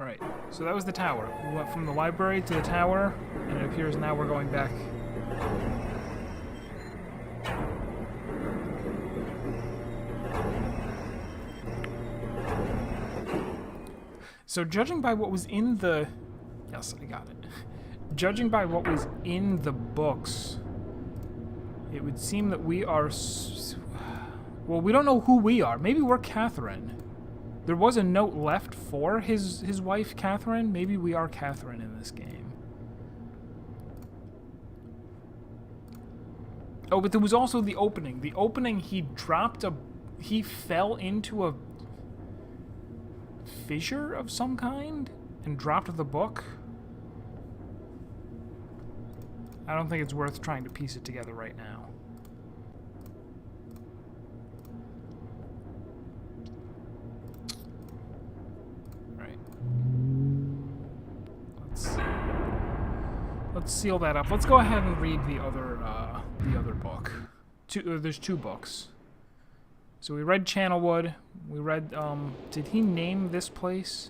Alright, so that was the tower. We went from the library to the tower, and it appears now we're going back. So judging by what was in the... Yes, I got it. Judging by what was in the books, it would seem that we are... Well, we don't know who we are. Maybe we're Catherine. There was a note left for his wife, Catherine. Maybe we are Catherine in this game. Oh, but there was also the opening. The opening, he fell into a fissure of some kind and dropped the book. I don't think it's worth trying to piece it together right now. Let's seal that up. Let's go ahead and read the other book. There's two books. So we read Channelwood. We read, did he name this place?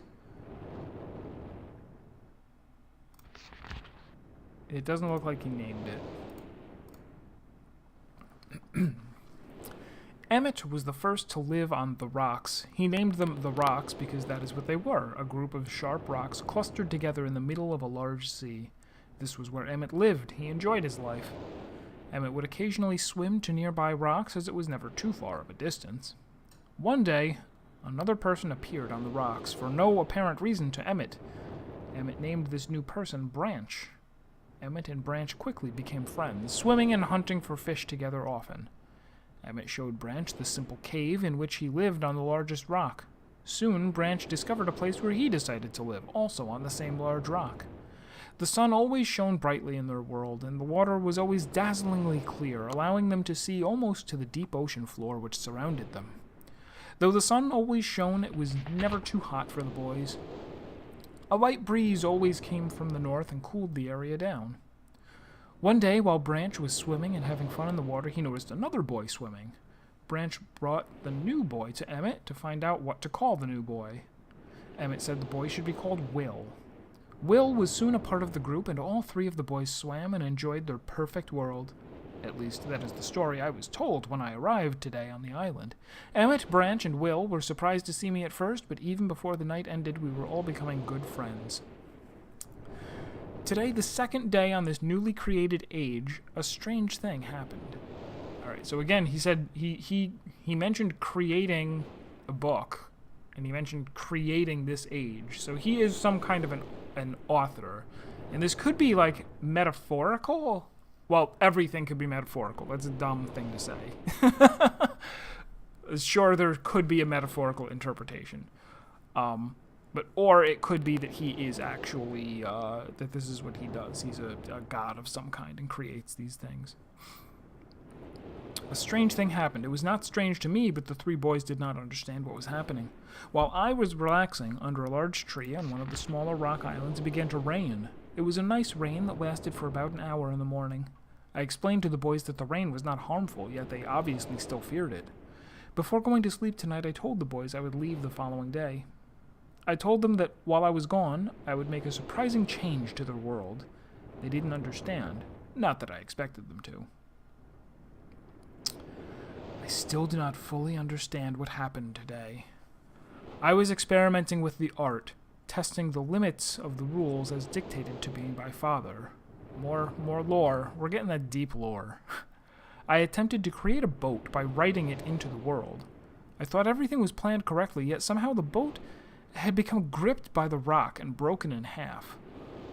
It doesn't look like he named it. Emmett was the first to live on the rocks. He named them the rocks because that is what they were, a group of sharp rocks clustered together in the middle of a large sea. This was where Emmett lived. He enjoyed his life. Emmett would occasionally swim to nearby rocks, as it was never too far of a distance. One day, another person appeared on the rocks, for no apparent reason to Emmett. Emmett named this new person Branch. Emmett and Branch quickly became friends, swimming and hunting for fish together often. Emmett showed Branch the simple cave in which he lived on the largest rock. Soon, Branch discovered a place where he decided to live, also on the same large rock. The sun always shone brightly in their world, and the water was always dazzlingly clear, allowing them to see almost to the deep ocean floor which surrounded them. Though the sun always shone, it was never too hot for the boys. A light breeze always came from the north and cooled the area down. One day, while Branch was swimming and having fun in the water, he noticed another boy swimming. Branch brought the new boy to Emmett to find out what to call the new boy. Emmett said the boy should be called Will. Will was soon a part of the group, and all three of the boys swam and enjoyed their perfect world. At least, that is the story I was told when I arrived today on the island. Emmett, Branch, and Will were surprised to see me at first, but even before the night ended, we were all becoming good friends. Today, the second day on this newly created age, a strange thing happened. Alright, so again, he said he mentioned creating a book, and he mentioned creating this age. So he is some kind of an author. And this could be, like, metaphorical? Well, everything could be metaphorical. That's a dumb thing to say. Sure, there could be a metaphorical interpretation. Or it could be that he is actually, that this is what he does. He's a god of some kind and creates these things. A strange thing happened. It was not strange to me, but the three boys did not understand what was happening. While I was relaxing under a large tree on one of the smaller rock islands, it began to rain. It was a nice rain that lasted for about an hour in the morning. I explained to the boys that the rain was not harmful, yet they obviously still feared it. Before going to sleep tonight, I told the boys I would leave the following day. I told them that while I was gone, I would make a surprising change to their world. They didn't understand. Not that I expected them to. I still do not fully understand what happened today. I was experimenting with the art, testing the limits of the rules as dictated to me by Father. More lore. We're getting that deep lore. I attempted to create a boat by writing it into the world. I thought everything was planned correctly, yet somehow the boat had become gripped by the rock and broken in half.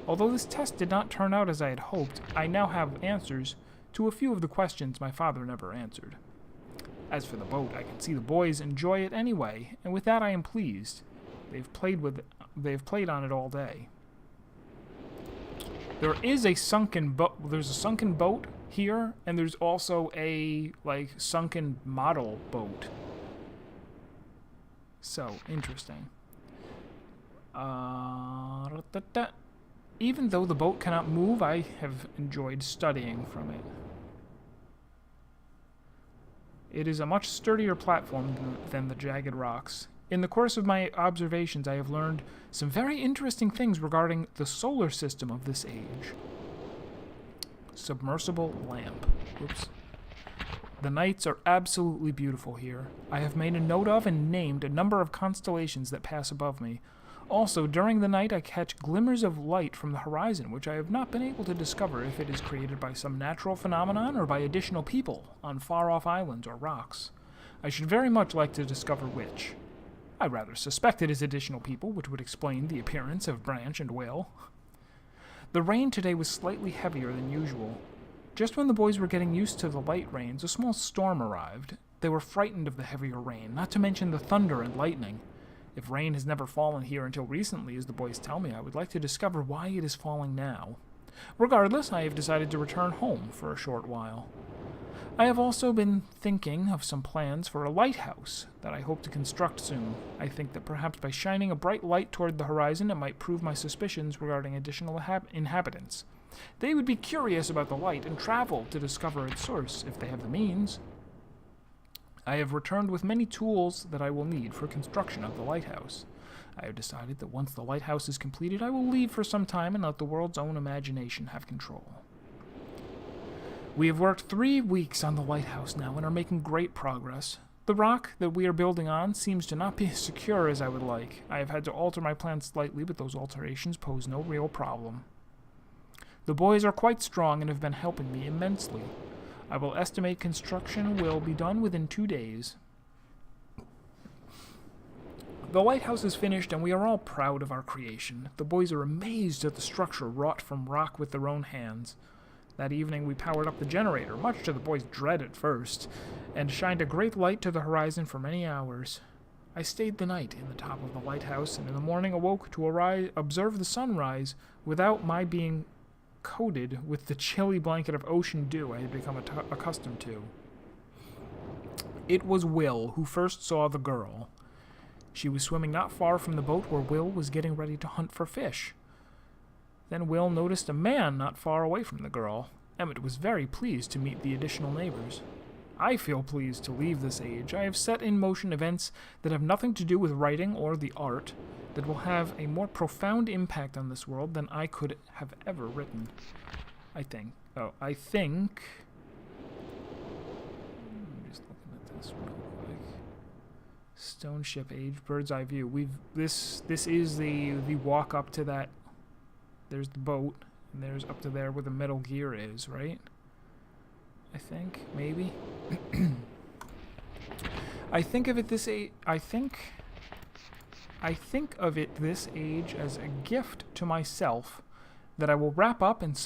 Although this test did not turn out as I had hoped, I now have answers to a few of the questions my father never answered. As for the boat, I can see the boys enjoy it anyway, and with that I am pleased. They've played on it all day. There is a sunken boat. There's a sunken boat here, and there's also a sunken model boat. So interesting. Even though the boat cannot move, I have enjoyed studying from it. It is a much sturdier platform than the jagged rocks. In the course of my observations, I have learned some very interesting things regarding the solar system of this age. Submersible lamp. Oops. The nights are absolutely beautiful here. I have made a note of and named a number of constellations that pass above me. Also, during the night I catch glimmers of light from the horizon, which I have not been able to discover if it is created by some natural phenomenon or by additional people on far-off islands or rocks. I should very much like to discover which. I rather suspect it is additional people, which would explain the appearance of Branch and Will. The rain today was slightly heavier than usual. Just when the boys were getting used to the light rains, a small storm arrived. They were frightened of the heavier rain, not to mention the thunder and lightning. If rain has never fallen here until recently, as the boys tell me, I would like to discover why it is falling now. Regardless, I have decided to return home for a short while. I have also been thinking of some plans for a lighthouse that I hope to construct soon. I think that perhaps by shining a bright light toward the horizon, it might prove my suspicions regarding additional inhabitants. They would be curious about the light and travel to discover its source if they have the means. I have returned with many tools that I will need for construction of the lighthouse. I have decided that once the lighthouse is completed, I will leave for some time and let the world's own imagination have control. We have worked 3 weeks on the lighthouse now and are making great progress. The rock that we are building on seems to not be as secure as I would like. I have had to alter my plans slightly, but those alterations pose no real problem. The boys are quite strong and have been helping me immensely. I will estimate construction will be done within 2 days. The lighthouse is finished and we are all proud of our creation. The boys are amazed at the structure wrought from rock with their own hands. That evening we powered up the generator, much to the boys' dread at first, and shined a great light to the horizon for many hours. I stayed the night in the top of the lighthouse and in the morning awoke to observe the sunrise without my being coated with the chilly blanket of ocean dew I had become accustomed to. It was Will who first saw the girl. She was swimming not far from the boat where Will was getting ready to hunt for fish. Then Will noticed a man not far away from the girl. Emmett was very pleased to meet the additional neighbors. I feel pleased to leave this age. I have set in motion events that have nothing to do with writing or the art, that will have a more profound impact on this world than I could have ever written. I think. I'm just looking at this real quick. Stone ship age, bird's eye view. This is the walk up to that. There's the boat, and there's up to there where the metal gear is, right? I think, maybe. I think of it this age. I think of it this age as a gift to myself that I will wrap up and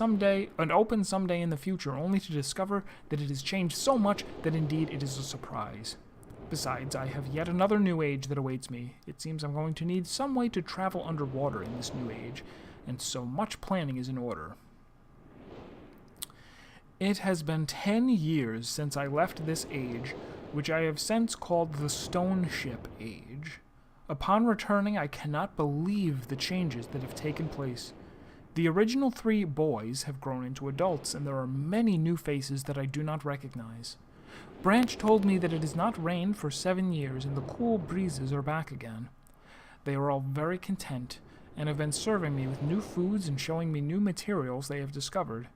open someday in the future, only to discover that it has changed so much that indeed it is a surprise. Besides, I have yet another new age that awaits me. It seems I'm going to need some way to travel underwater in this new age, and so much planning is in order. It has been 10 years since I left this age, which I have since called the Stone Ship Age. Upon returning, I cannot believe the changes that have taken place. The original 3 boys have grown into adults, and there are many new faces that I do not recognize. Branch told me that it has not rained for 7 years, and the cool breezes are back again. They are all very content, and have been serving me with new foods and showing me new materials they have discovered.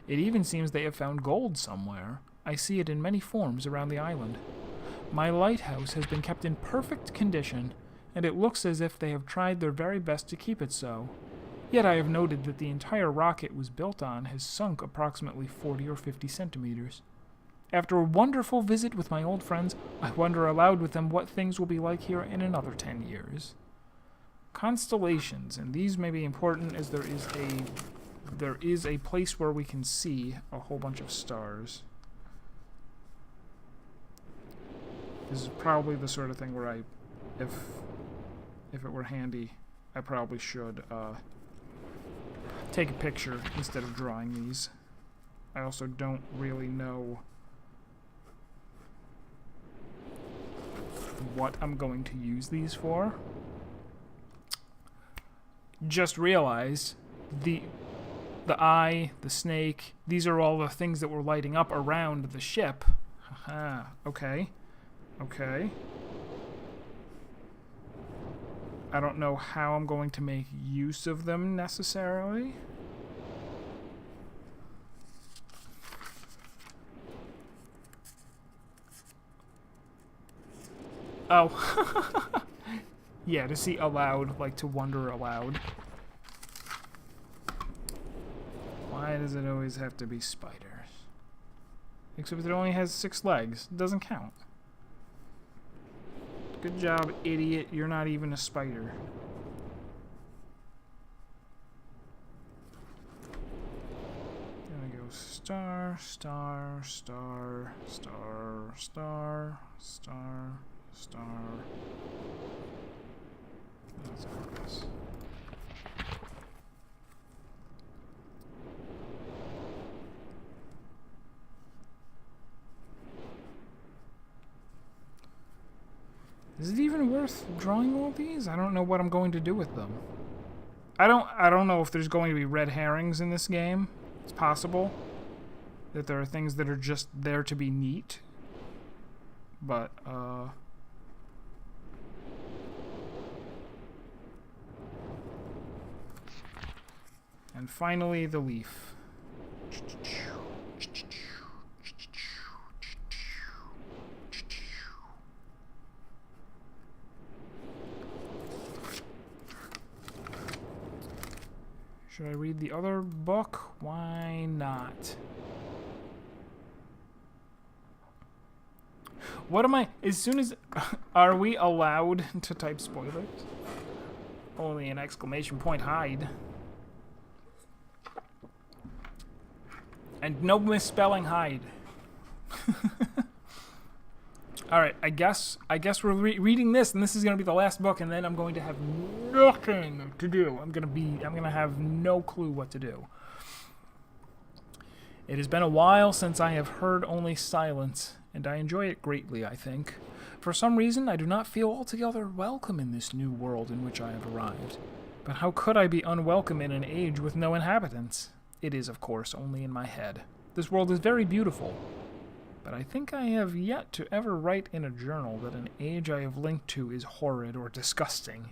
It even seems they have found gold somewhere. I see it in many forms around the island. My lighthouse has been kept in perfect condition, and it looks as if they have tried their very best to keep it so. Yet I have noted that the entire rock it was built on has sunk approximately 40 or 50 centimeters. After a wonderful visit with my old friends, I wonder aloud with them what things will be like here in another 10 years. Constellations, and these may be important as there is a place where we can see a whole bunch of stars. This is probably the sort of thing where if it were handy, I probably should take a picture instead of drawing these. I also don't really know what I'm going to use these for. Just realized the eye, the snake, these are all the things that were lighting up around the ship. Haha, okay. I don't know how I'm going to make use of them necessarily. Oh. Yeah, to see aloud, like to wonder aloud. Why does it always have to be spiders? Except it only has 6 legs. It doesn't count. Good job, idiot. You're not even a spider. There we go. Star, star, star, star, star, star, star. That's obvious. Is it even worth drawing all these? I don't know what I'm going to do with them. I don't know if there's going to be red herrings in this game. It's possible that there are things that are just there to be neat. But and finally the leaf. Should I read the other book? Why not? What am I... As soon as... Are we allowed to type spoilers? Only an exclamation point hide. And no misspelling hide. Alright, I guess we're reading this, and this is going to be the last book, and then I'm going to have nothing to do. I'm going to have no clue what to do. It has been a while since I have heard only silence, and I enjoy it greatly, I think. For some reason, I do not feel altogether welcome in this new world in which I have arrived. But how could I be unwelcome in an age with no inhabitants? It is, of course, only in my head. This world is very beautiful. But I think I have yet to ever write in a journal that an age I have linked to is horrid or disgusting.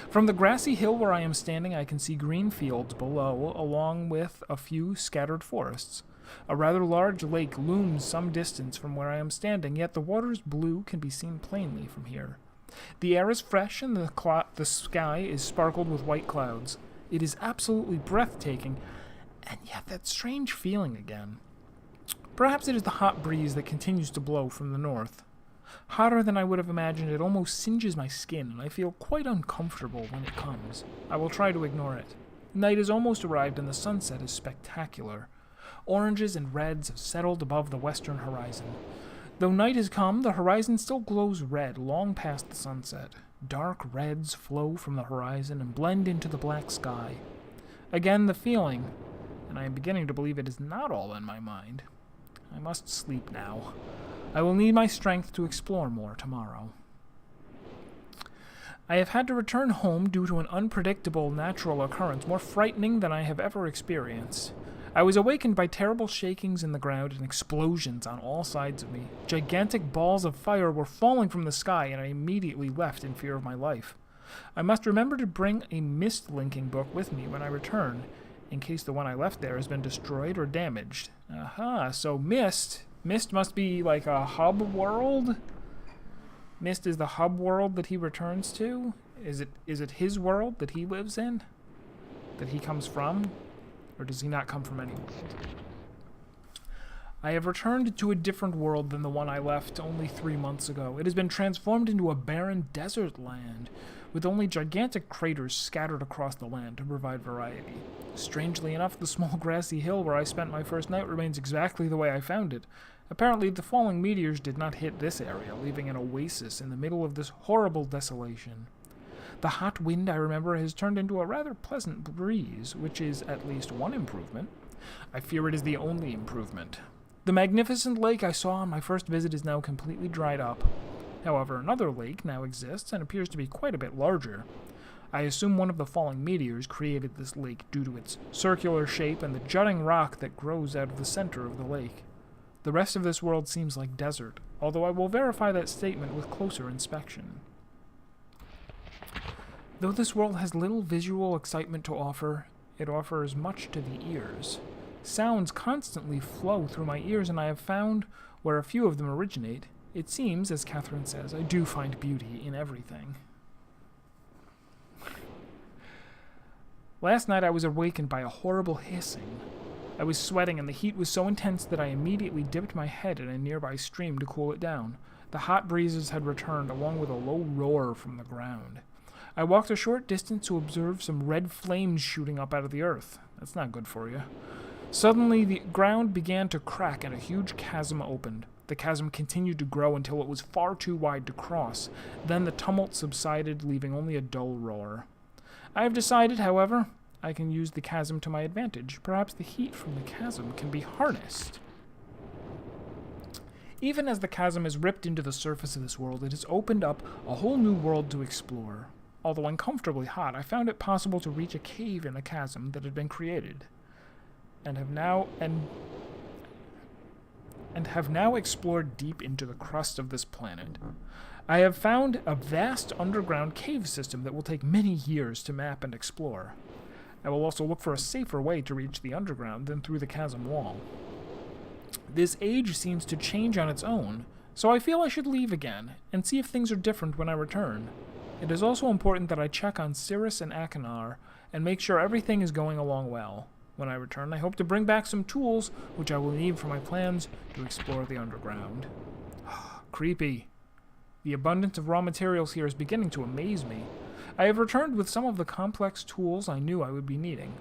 From the grassy hill where I am standing, I can see green fields below, along with a few scattered forests. A rather large lake looms some distance from where I am standing, yet the water's blue can be seen plainly from here. The air is fresh, and the sky is sparkled with white clouds. It is absolutely breathtaking, and yet that strange feeling again. Perhaps it is the hot breeze that continues to blow from the north. Hotter than I would have imagined, it almost singes my skin, and I feel quite uncomfortable when it comes. I will try to ignore it. Night has almost arrived, and the sunset is spectacular. Oranges and reds have settled above the western horizon. Though night has come, the horizon still glows red long past the sunset. Dark reds flow from the horizon and blend into the black sky. Again, the feeling, and I am beginning to believe it is not all in my mind. I must sleep now. I will need my strength to explore more tomorrow. I have had to return home due to an unpredictable natural occurrence more frightening than I have ever experienced. I was awakened by terrible shakings in the ground and explosions on all sides of me. Gigantic balls of fire were falling from the sky, and I immediately left in fear of my life. I must remember to bring a Myst linking book with me when I return, in case the one I left there has been destroyed or damaged. Aha, so Myst must be like a hub world? Myst is the hub world that he returns to? Is it his world that he lives in? That he comes from? Or does he not come from any world? I have returned to a different world than the one I left only 3 months ago. It has been transformed into a barren desert land, with only gigantic craters scattered across the land to provide variety. Strangely enough, the small grassy hill where I spent my first night remains exactly the way I found it. Apparently, the falling meteors did not hit this area, leaving an oasis in the middle of this horrible desolation. The hot wind, I remember, has turned into a rather pleasant breeze, which is at least one improvement. I fear it is the only improvement. The magnificent lake I saw on my first visit is now completely dried up. However, another lake now exists and appears to be quite a bit larger. I assume one of the falling meteors created this lake due to its circular shape and the jutting rock that grows out of the center of the lake. The rest of this world seems like desert, although I will verify that statement with closer inspection. Though this world has little visual excitement to offer, it offers much to the ears. Sounds constantly flow through my ears, and I have found where a few of them originate. It seems, as Catherine says, I do find beauty in everything. Last night I was awakened by a horrible hissing. I was sweating, and the heat was so intense that I immediately dipped my head in a nearby stream to cool it down. The hot breezes had returned, along with a low roar from the ground. I walked a short distance to observe some red flames shooting up out of the earth. That's not good for you. Suddenly, the ground began to crack and a huge chasm opened. The chasm continued to grow until it was far too wide to cross. Then the tumult subsided, leaving only a dull roar. I have decided, however, I can use the chasm to my advantage. Perhaps the heat from the chasm can be harnessed. Even as the chasm has ripped into the surface of this world, it has opened up a whole new world to explore. Although uncomfortably hot, I found it possible to reach a cave in the chasm that had been created, and have now explored deep into the crust of this planet. I have found a vast underground cave system that will take many years to map and explore. I will also look for a safer way to reach the underground than through the chasm wall. This age seems to change on its own, so I feel I should leave again and see if things are different when I return. It is also important that I check on Cirrus and Achenar and make sure everything is going along well. When I return, I hope to bring back some tools, which I will need for my plans to explore the underground. Creepy. The abundance of raw materials here is beginning to amaze me. I have returned with some of the complex tools I knew I would be needing.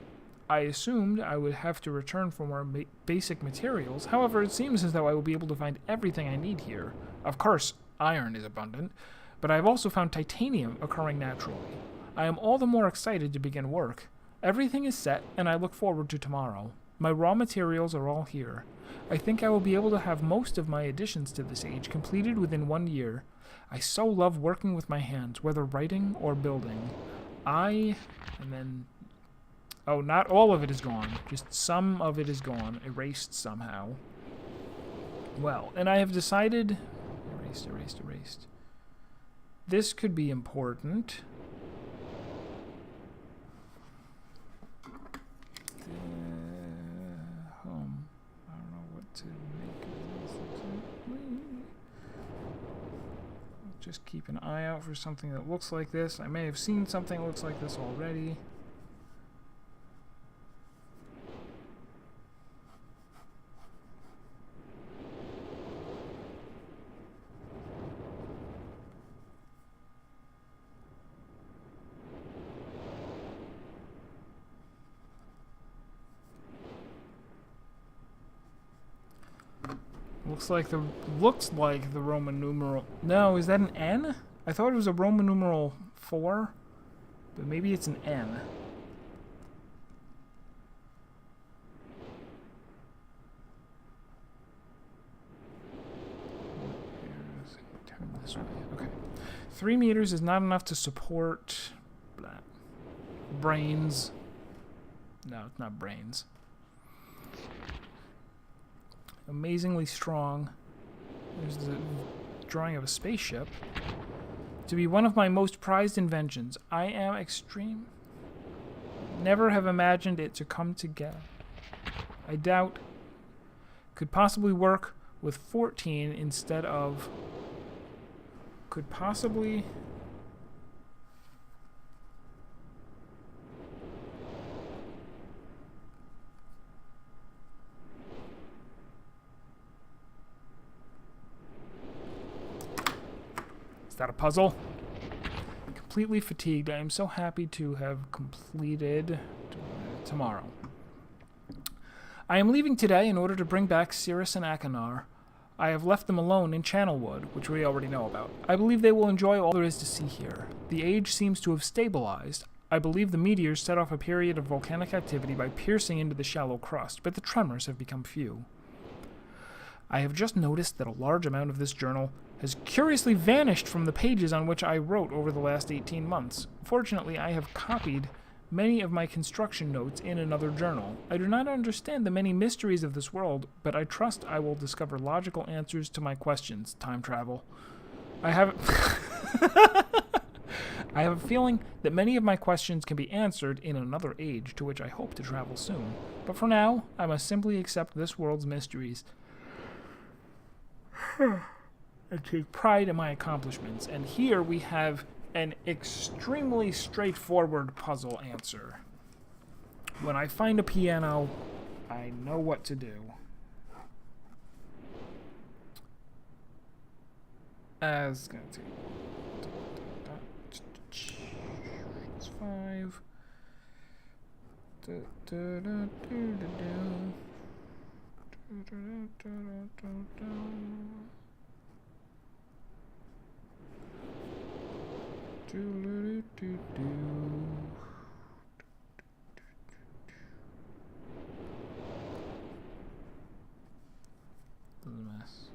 I assumed I would have to return for more basic materials. However, it seems as though I will be able to find everything I need here. Of course, iron is abundant, but I have also found titanium occurring naturally. I am all the more excited to begin work. Everything is set, and I look forward to tomorrow. My raw materials are all here. I think I will be able to have most of my additions to this age completed within 1 year. I so love working with my hands, whether writing or building. Oh, not all of it is gone. Just some of it is gone, erased somehow. Well, and I have decided... Erased. This could be important. Home. I don't know what to make of this exactly. Just keep an eye out for something that looks like this. I may have seen something that looks like this already. Looks like the Roman numeral. No, is that an N? I thought it was a Roman numeral 4, but maybe it's an N. Turn this way. Okay. 3 meters is not enough to support brains. No, it's not brains. Amazingly strong. There's the drawing of a spaceship. To be one of my most prized inventions. I am extreme. Never have imagined it to come together. I doubt. Could possibly work with 14 instead of... Could possibly... Is that a puzzle? Completely fatigued. I am so happy to have completed tomorrow. I am leaving today in order to bring back Cirrus and Achenar. I have left them alone in Channelwood, which we already know about. I believe they will enjoy all there is to see here. The age seems to have stabilized. I believe the meteors set off a period of volcanic activity by piercing into the shallow crust, but the tremors have become few. I have just noticed that a large amount of this journal has curiously vanished from the pages on which I wrote over the last 18 months. Fortunately, I have copied many of my construction notes in another journal. I do not understand the many mysteries of this world, but I trust I will discover logical answers to my questions. Time travel. I I have a feeling that many of my questions can be answered in another age to which I hope to travel soon. But for now, I must simply accept this world's mysteries and take pride in my accomplishments. And here we have an extremely straightforward puzzle answer. When I find a piano, I know what to do. As gonna take it's 5. Doesn't mess.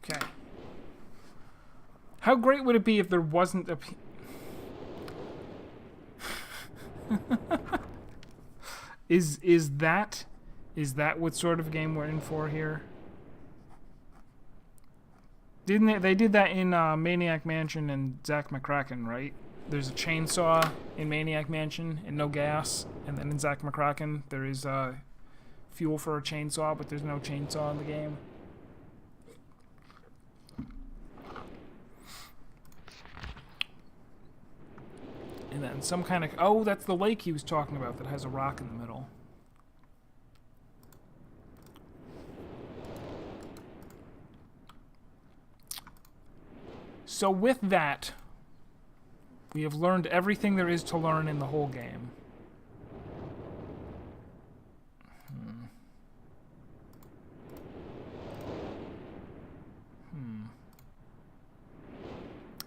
Okay. How great would it be if there wasn't a... Is that what sort of game we're in for here? Didn't they did that in Maniac Mansion and Zack McCracken, right? There's a chainsaw in Maniac Mansion and no gas, and then in Zack McCracken there is fuel for a chainsaw, but there's no chainsaw in the game. And then some kind of... Oh, that's the lake he was talking about that has a rock in the middle. So with that, we have learned everything there is to learn in the whole game.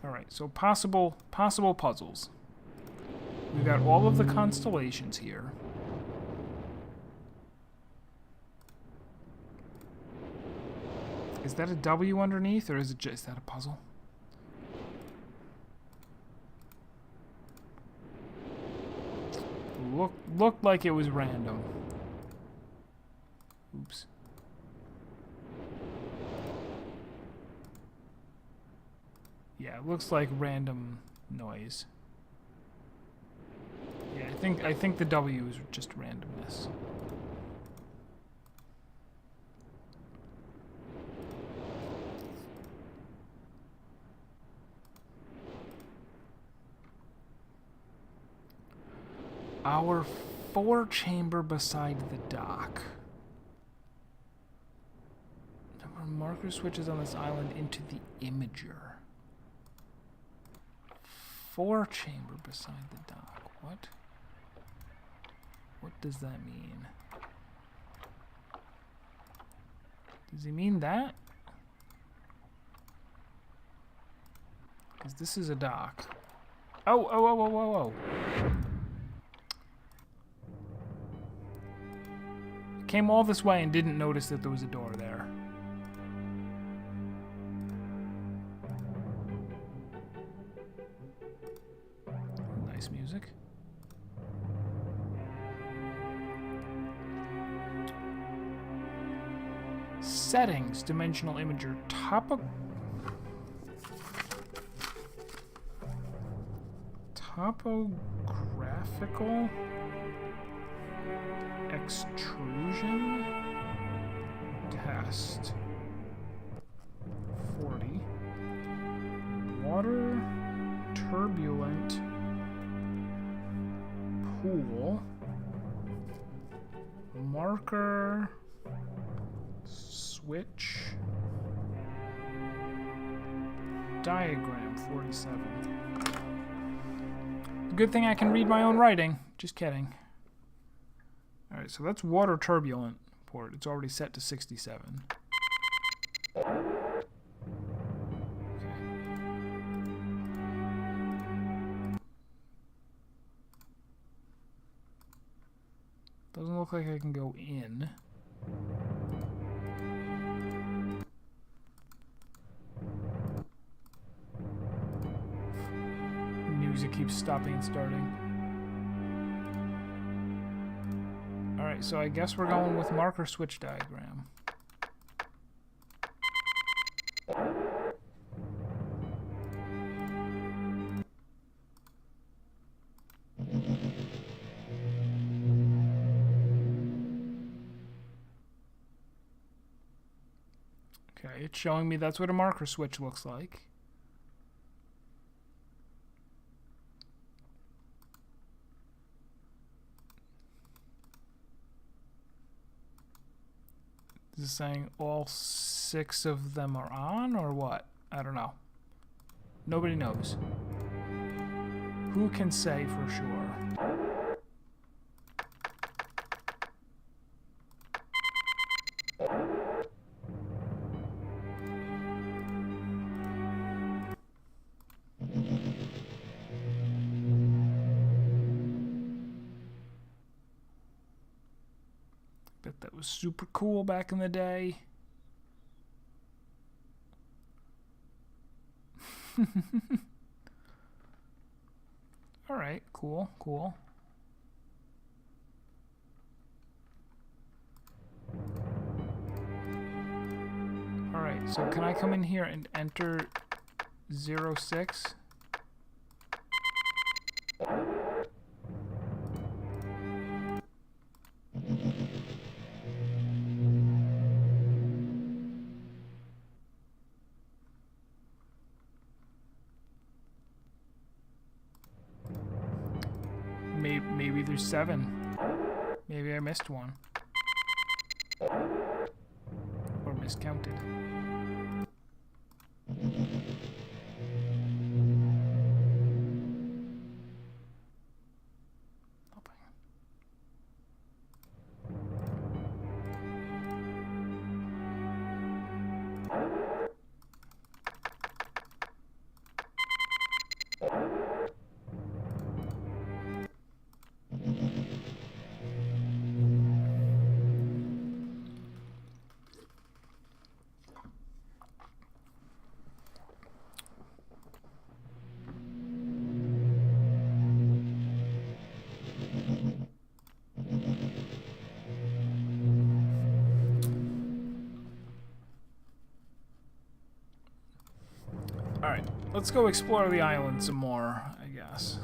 Alright, so possible puzzles. We've got all of the constellations here. Is that a W underneath, or is it just... Is that a puzzle? Looked like it was random. Oops. Yeah, it looks like random noise. Yeah, I think the W is just randomness. Our 4-chamber beside the dock. There were marker switches on this island into the imager. 4-chamber beside the dock. What? What does that mean? Does he mean that? Because this is a dock. Oh. Came all this way and didn't notice that there was a door there. Nice music. Settings, dimensional imager, topographical extrusion test 40 water turbulent pool marker switch diagram 47. Good thing I can read my own writing. Just kidding. Alright, so that's water turbulent port. It's already set to 67. Okay. Doesn't look like I can go in. music keeps stopping and starting. Alright, so I guess we're going with marker switch diagram. Okay, it's showing me that's what a marker switch looks like. Is it saying all 6 of them are on, or what? I don't know. Nobody knows. Who can say for sure? Bet that was super cool back in the day. Alright, cool, cool. Alright, so can I come in here and enter 06? Maybe there's 7. Maybe I missed one. Or miscounted. Alright, let's go explore the island some more, I guess.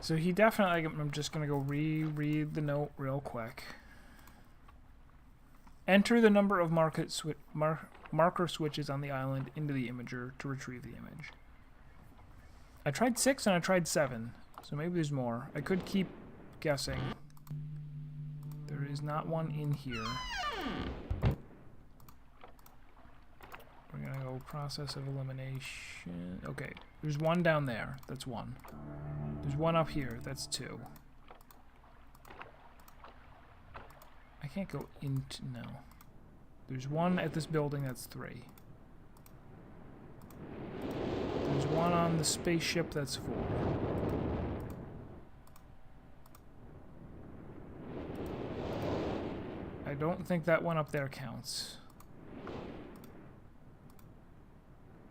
So he definitely, I'm just going to go reread the note real quick. Enter the number of marker switches on the island into the imager to retrieve the image. I tried 6 and I tried 7, so maybe there's more. I could keep guessing. There is not one in here. We're gonna go process of elimination. Okay, there's one down there. That's 1. There's one up here. That's 2. I can't go into... no. There's one at this building. That's 3. There's one on the spaceship. That's 4. I don't think that one up there counts.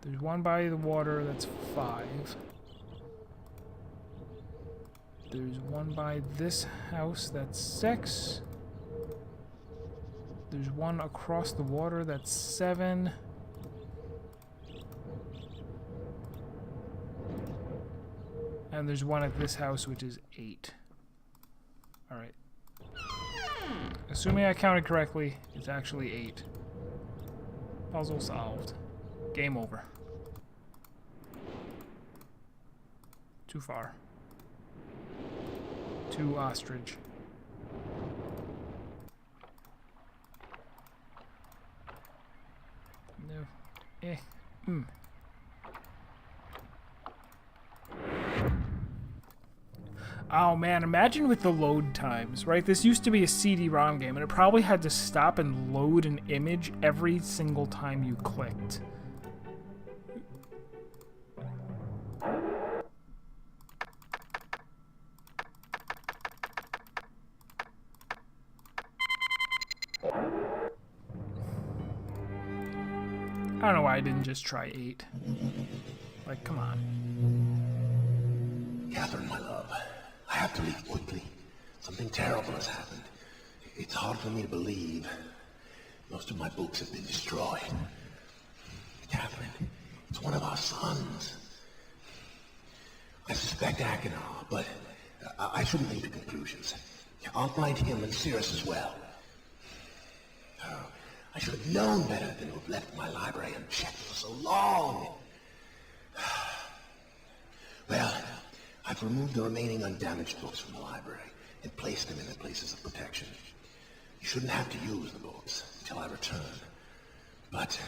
There's one by the water. That's 5. There's one by this house. That's 6. There's one across the water. That's 7. And there's one at this house, which is 8. Alright. Assuming I counted correctly, it's actually 8. Puzzle solved. Game over. Too far. Too ostrich. No. Oh man, imagine with the load times, right? This used to be a CD-ROM game, and it probably had to stop and load an image every single time you clicked. I don't know why I didn't just try 8. Like, come on. Catherine, my love, I have to leave quickly. Something terrible has happened. It's hard for me to believe. Most of my books have been destroyed. Catherine, it's one of our sons. I suspect Achenar, but I shouldn't leap to conclusions. I'll find him and Cirrus as well. Oh, I should have known better than to have left my library unchecked for so long. Well, I've removed the remaining undamaged books from the library and placed them in their places of protection. You shouldn't have to use the books until I return. But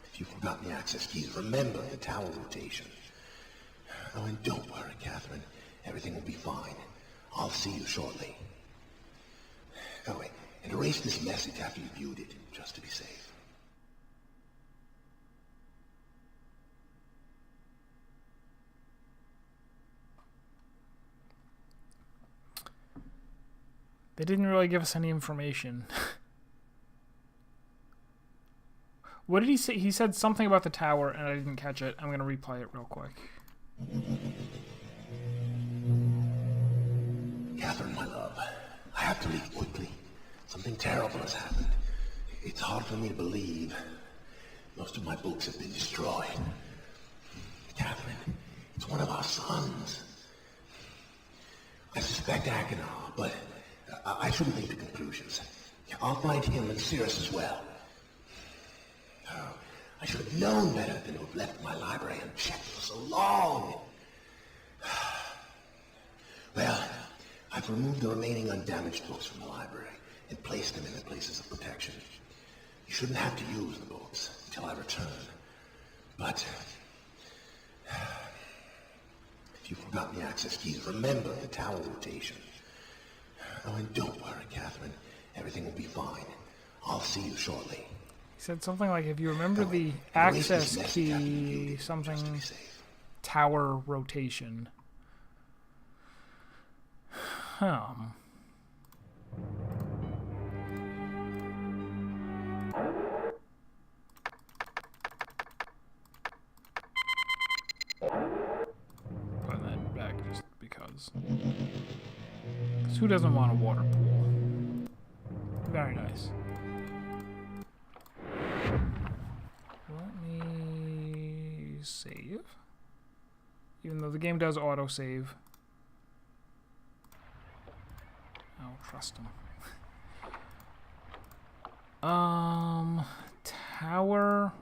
if you've forgotten the access keys, remember the tower rotation. Oh, and don't worry, Catherine. Everything will be fine. I'll see you shortly. Oh, wait, and erase this message after you viewed it, just to be safe. They didn't really give us any information. What did he say? He said something about the tower, and I didn't catch it. I'm going to replay it real quick. Catherine, my love, I have to leave quickly. Something terrible has happened. It's hard for me to believe. Most of my books have been destroyed. Catherine, it's one of our sons. I suspect Achenar, but I shouldn't leap to conclusions. I'll find him and Cirrus as well. Oh, I should have known better than to have left my library unchecked for so long. Well, I've removed the remaining undamaged books from the library and placed them in their places of protection. You shouldn't have to use the books until I return. But if you've forgotten the access keys, remember the tower rotation. Oh, and don't worry, Catherine. Everything will be fine. I'll see you shortly. He said something like, if you remember the access key, something tower rotation. Put that back just because. Because who doesn't want a water pool? Very nice. Let me save. Even though the game does autosave. I'll trust him. Tower.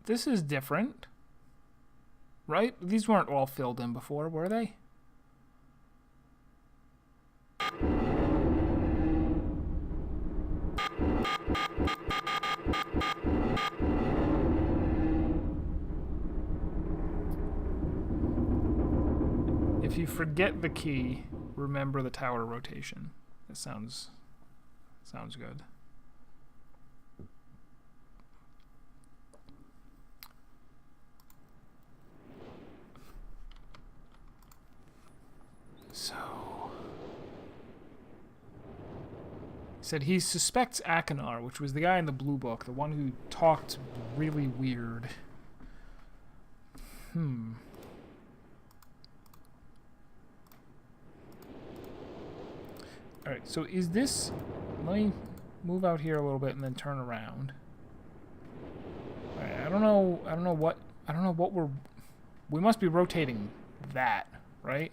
This is different. Right? These weren't all filled in before, were they? If you forget the key, remember the tower rotation. That sounds good. So he said he suspects Achenar, which was the guy in the blue book, the one who talked really weird. Alright, so is this... Let me move out here a little bit and then turn around. Alright, I don't know what we're... We must be rotating that, right?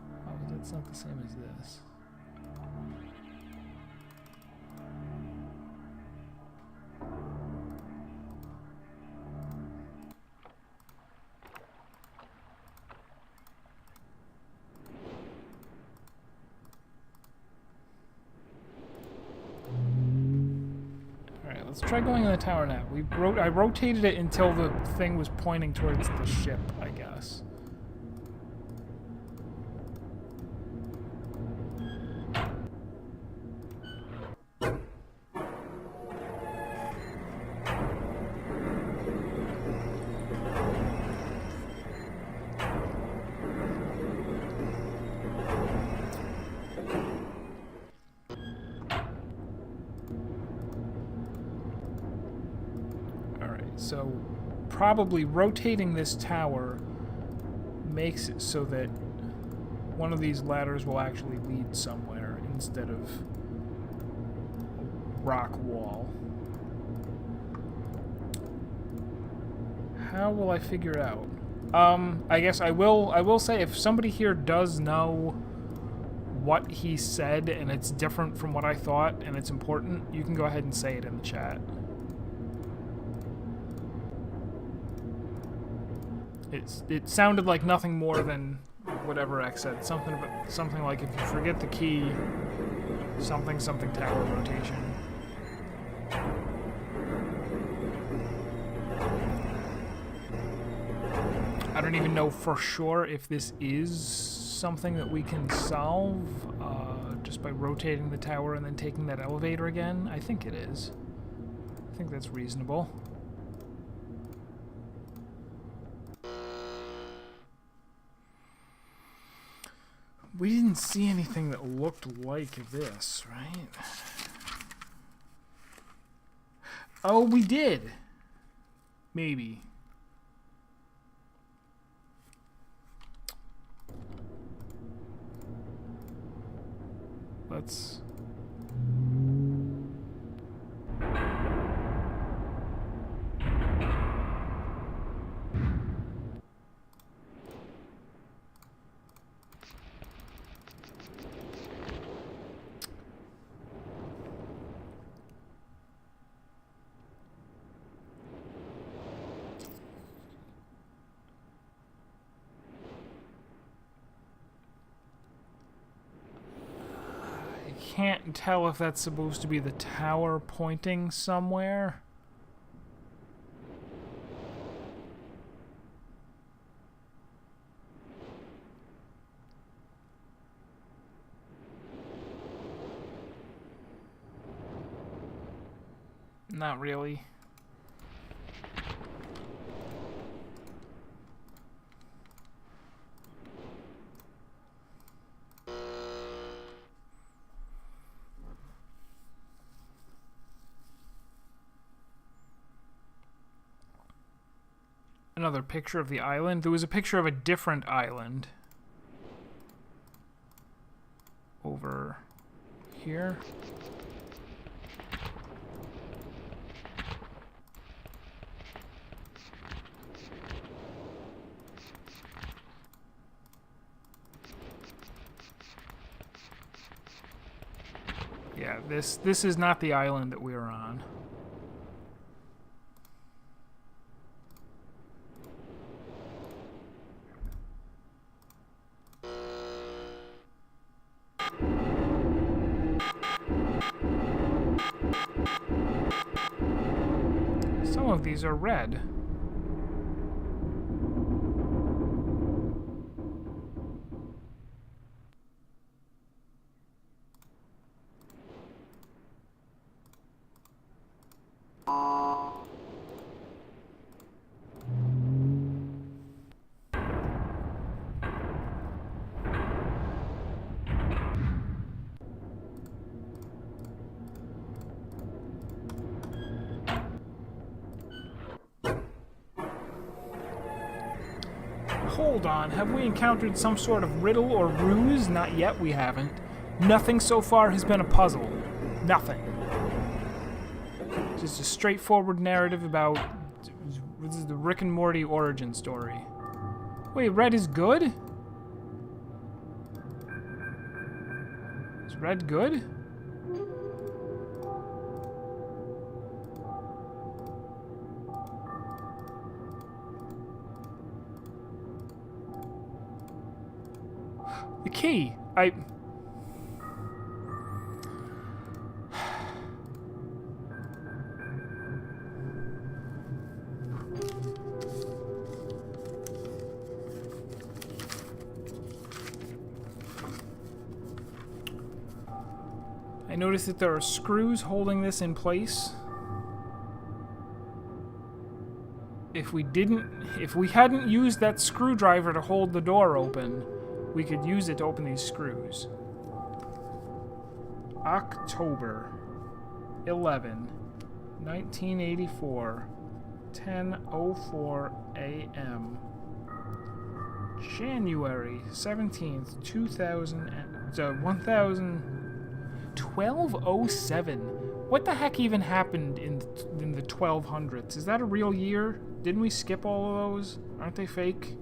Oh, that's not the same as this. Let's try going in the tower now. I rotated it until the thing was pointing towards the ship, I guess. So, probably rotating this tower makes it so that one of these ladders will actually lead somewhere instead of a rock wall. How will I figure out? I guess I will say if somebody here does know what he said and it's different from what I thought and it's important, you can go ahead and say it in the chat. It sounded like nothing more than whatever X said. Something like if you forget the key, something tower rotation. I don't even know for sure if this is something that we can solve just by rotating the tower and then taking that elevator again. I think it is. I think that's reasonable. We didn't see anything that looked like this, right? Oh, we did. Maybe. Let's... can't tell if that's supposed to be the tower pointing somewhere. Not really. Another picture of the island. There was a picture of a different island over here. Yeah, this is not the island that we were on. Some of these are red. Hold on, have we encountered some sort of riddle or ruse? Not yet, we haven't. Nothing so far has been a puzzle. Nothing. Just a straightforward narrative about... This is the Rick and Morty origin story. Wait, red is good? Is red good? The key. notice that there are screws holding this in place. If we hadn't used that screwdriver to hold the door open, we could use it to open these screws. October 11, 1984, 10:04 a.m. January 17th, 1207. What the heck even happened in the 1200s? Is that a real year? Didn't we skip all of those? Aren't they fake?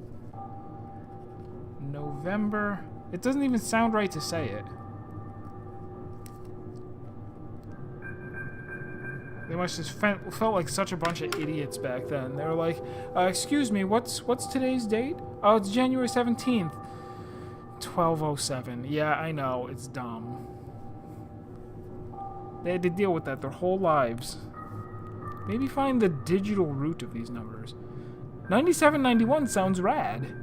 November. It doesn't even sound right to say it. They must have felt like such a bunch of idiots back then. They were like, excuse me, what's today's date? Oh, it's January 17th. 1207. Yeah, I know, it's dumb. They had to deal with that their whole lives. Maybe find the digital root of these numbers. 9791 sounds rad.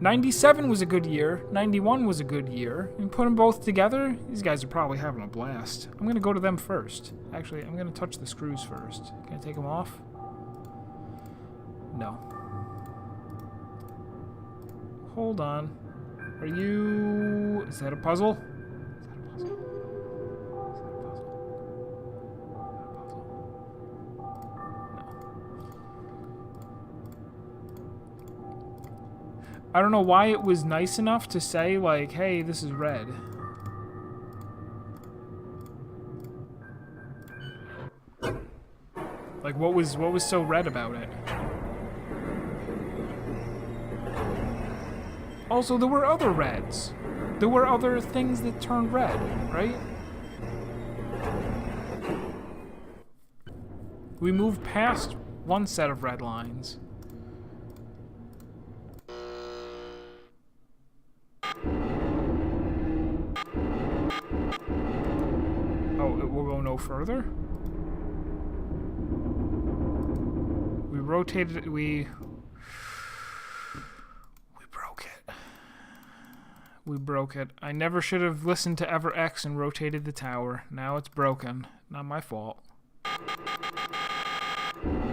97 was a good year. 91 was a good year. And put them both together, these guys are probably having a blast. I'm going to go to them first. Actually, I'm going to touch the screws first. Can I take them off? No. Hold on. Are you... Is that a puzzle? Is that a puzzle? I don't know why it was nice enough to say, like, hey, this is red. Like, what was so red about it? Also, there were other reds. There were other things that turned red, right? We moved past one set of red lines. Oh, it will go no further? We rotated it, we broke it. We broke it. I never should have listened to Ever X and rotated the tower. Now it's broken. Not my fault.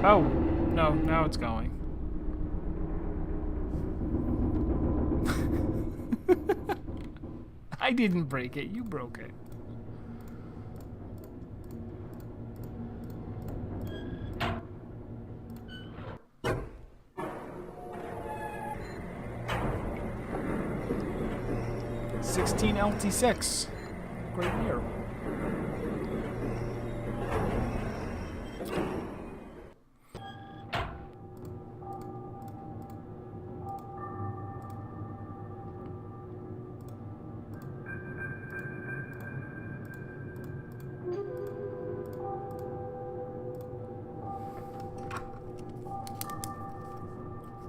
Oh, no, now it's going. I didn't break it, you broke it. LT6. Great year.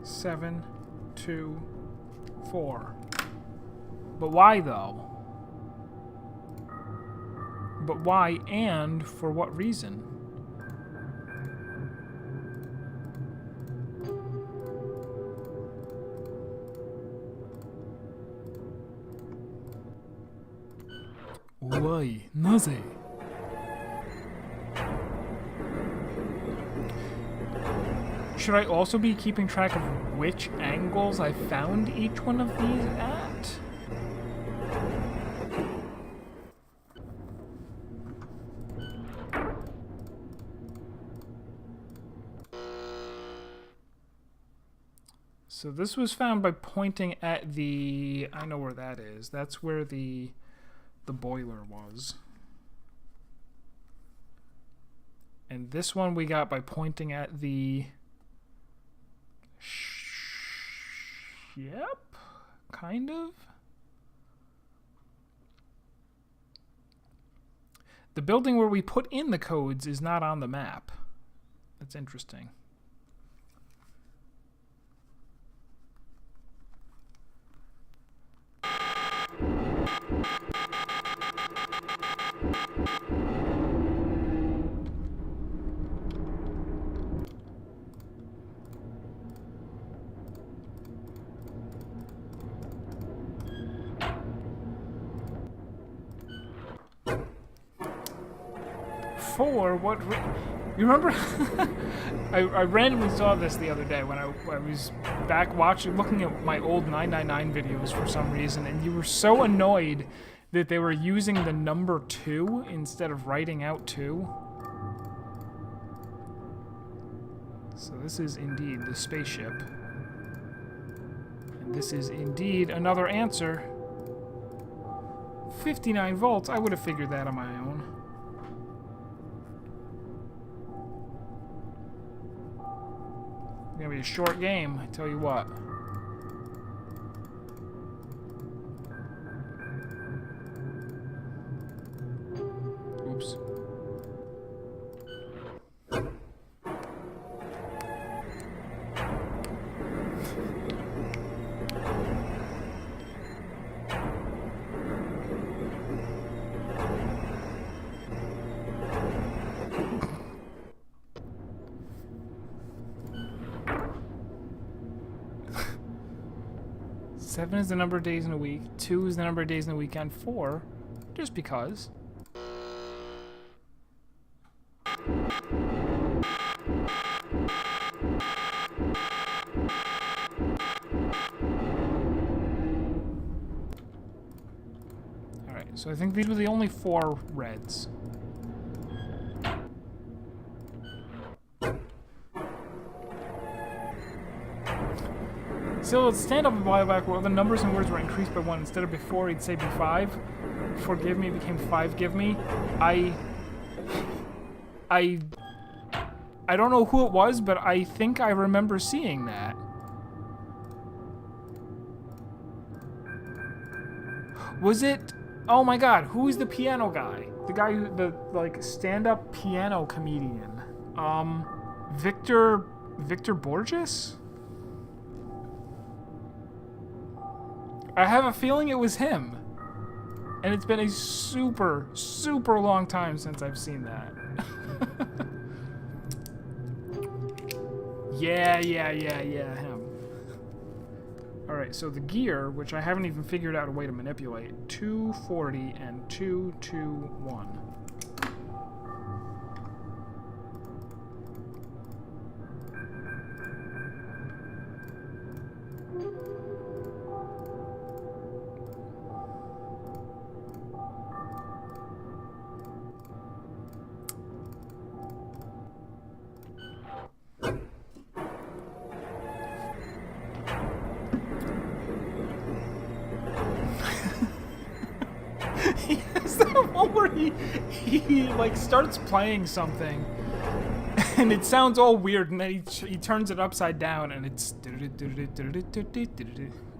Seven, 2, 4. But why, though? But why and for what reason? Why? Naze? Should I also be keeping track of which angles I found each one of these at? So this was found by pointing at the... I know where that is. That's where the boiler was. And this one we got by pointing at the... Yep, kind of. The building where we put in the codes is not on the map. That's interesting. 4? What? You remember? I randomly saw this the other day when I was back looking at my old 999 videos for some reason, and you were so annoyed that they were using the number 2 instead of writing out 2. So this is indeed the spaceship. And this is indeed another answer. 59 volts, I would have figured that on my own. It's gonna be a short game, I tell you what. Oops. Seven is the number of days in a week. 2 is the number of days in a weekend. 4, just because. Alright, so I think these were the only 4 reds. So let's stand up a while back where the numbers and words were increased by 1. Instead of before, he'd say be 5. Forgive me became 5 give me. I don't know who it was, but I think I remember seeing that. Was it? Oh my god, who is the piano guy? The guy who, the, like, stand-up piano comedian. Victor Borges? I have a feeling it was him. And it's been a super, super long time since I've seen that. Yeah, him. Alright, so the gear, which I haven't even figured out a way to manipulate, 240 and 221. Is that one where he like starts playing something and it sounds all weird and then he turns it upside down and it's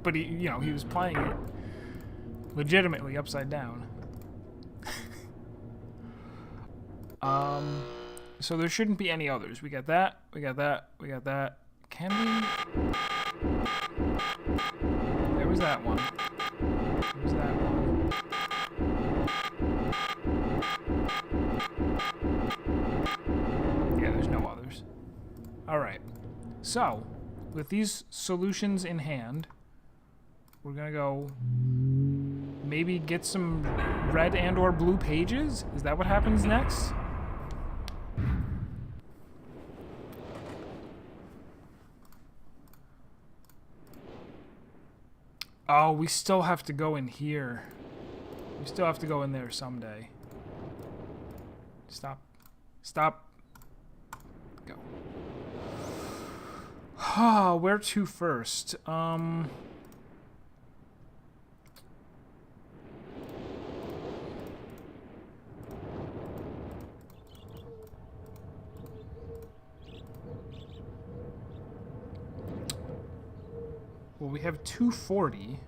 but he was playing it legitimately upside down. So there shouldn't be any others. We got that, we got that, we got that. Can we? There was that one. There was that one. Yeah, there's no others. Alright. So, with these solutions in hand, we're gonna go maybe get some red and or blue pages? Is that what happens next? Oh, we still have to go in here. We still have to go in there someday. Stop. Stop. Go. Where to first? Well, we have 240.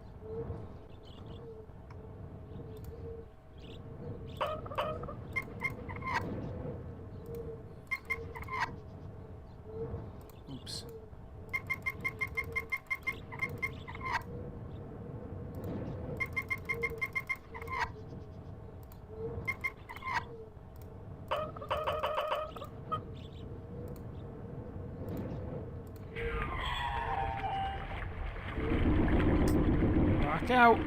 Oops. Knock out.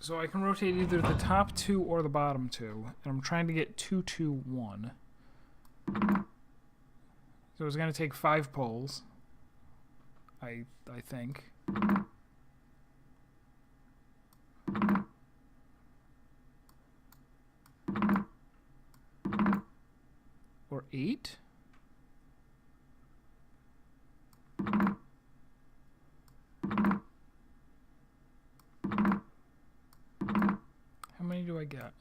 So I can rotate either the top two or the bottom two, and I'm trying to get 2, 2, 1. So it's going to take 5 pulls, I think. Or 8? How many do I get?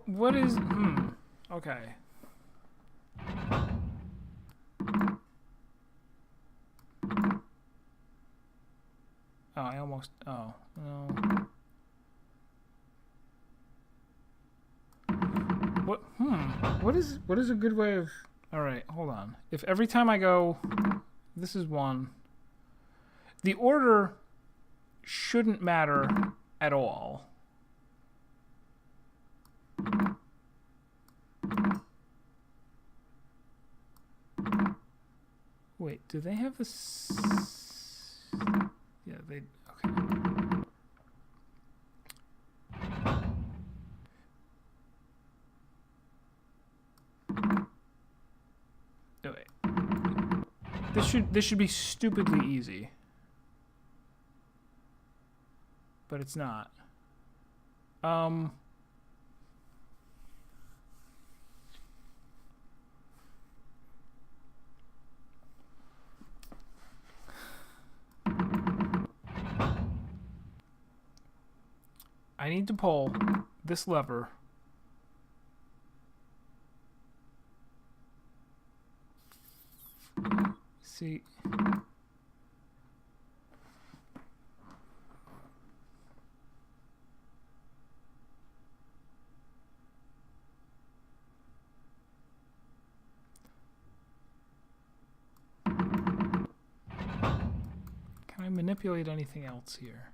What is okay. Oh, I almost no. What is a good way of all right, hold on. If every time I go this is 1. The order shouldn't matter at all. Wait, do they have this? Yeah, they. Okay. Oh, wait. This should be stupidly easy, but it's not. I need to pull this lever. See. Can I manipulate anything else here?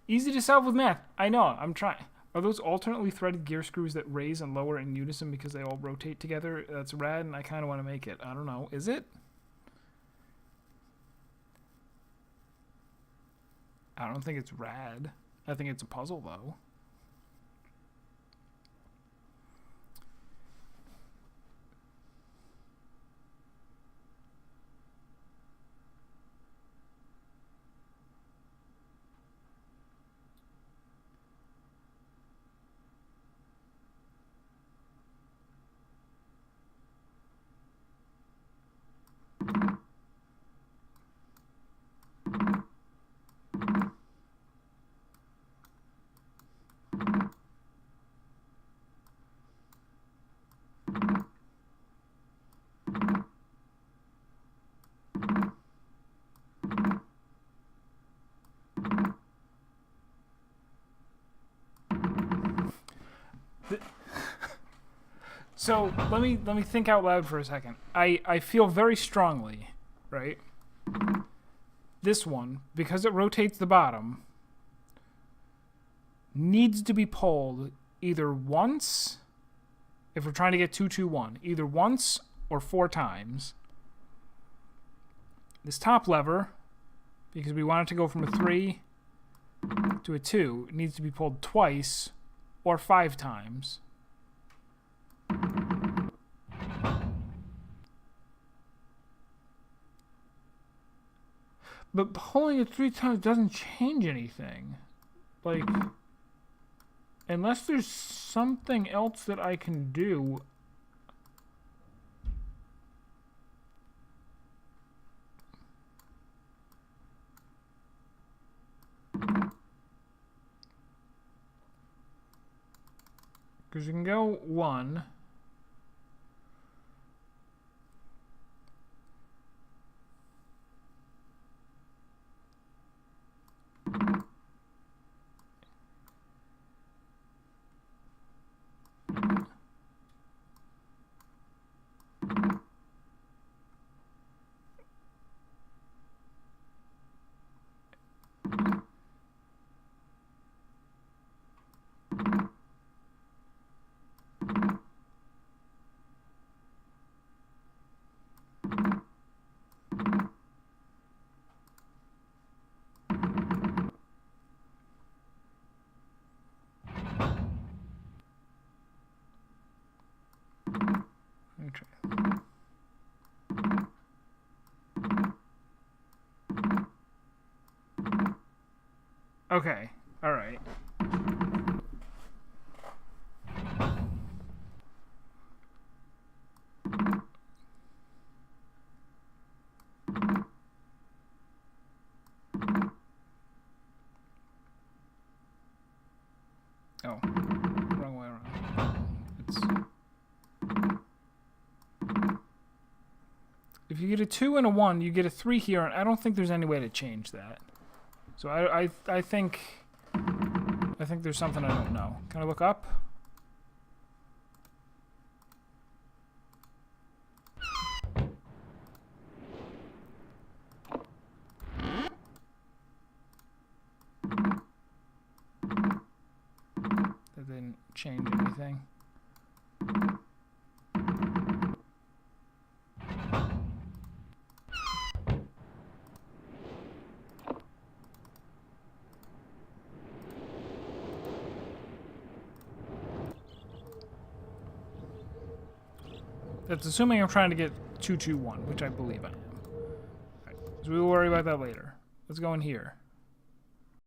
Easy to solve with math. I know, I'm trying. Are those alternately threaded gear screws that raise and lower in unison because they all rotate together? That's rad, and I kind of want to make it. I don't know. Is it? I don't think it's rad. I think it's a puzzle, though. So let me think out loud for a second. I feel very strongly, right? This one, because it rotates the bottom, needs to be pulled either once, if we're trying to get 2, 2, 1, either once or 4 times. This top lever, because we want it to go from a 3 to a 2, it needs to be pulled twice or 5 times. But pulling it 3 times doesn't change anything. Like, unless there's something else that I can do. Because you can go 1. Okay. All right. Oh, wrong way around. It's... If you get a 2 and a 1, you get a 3 here, and I don't think there's any way to change that. So I think there's something I don't know. Can I look up? That didn't change anything. That's assuming I'm trying to get 221, which I believe I am. Right, so we will worry about that later. Let's go in here.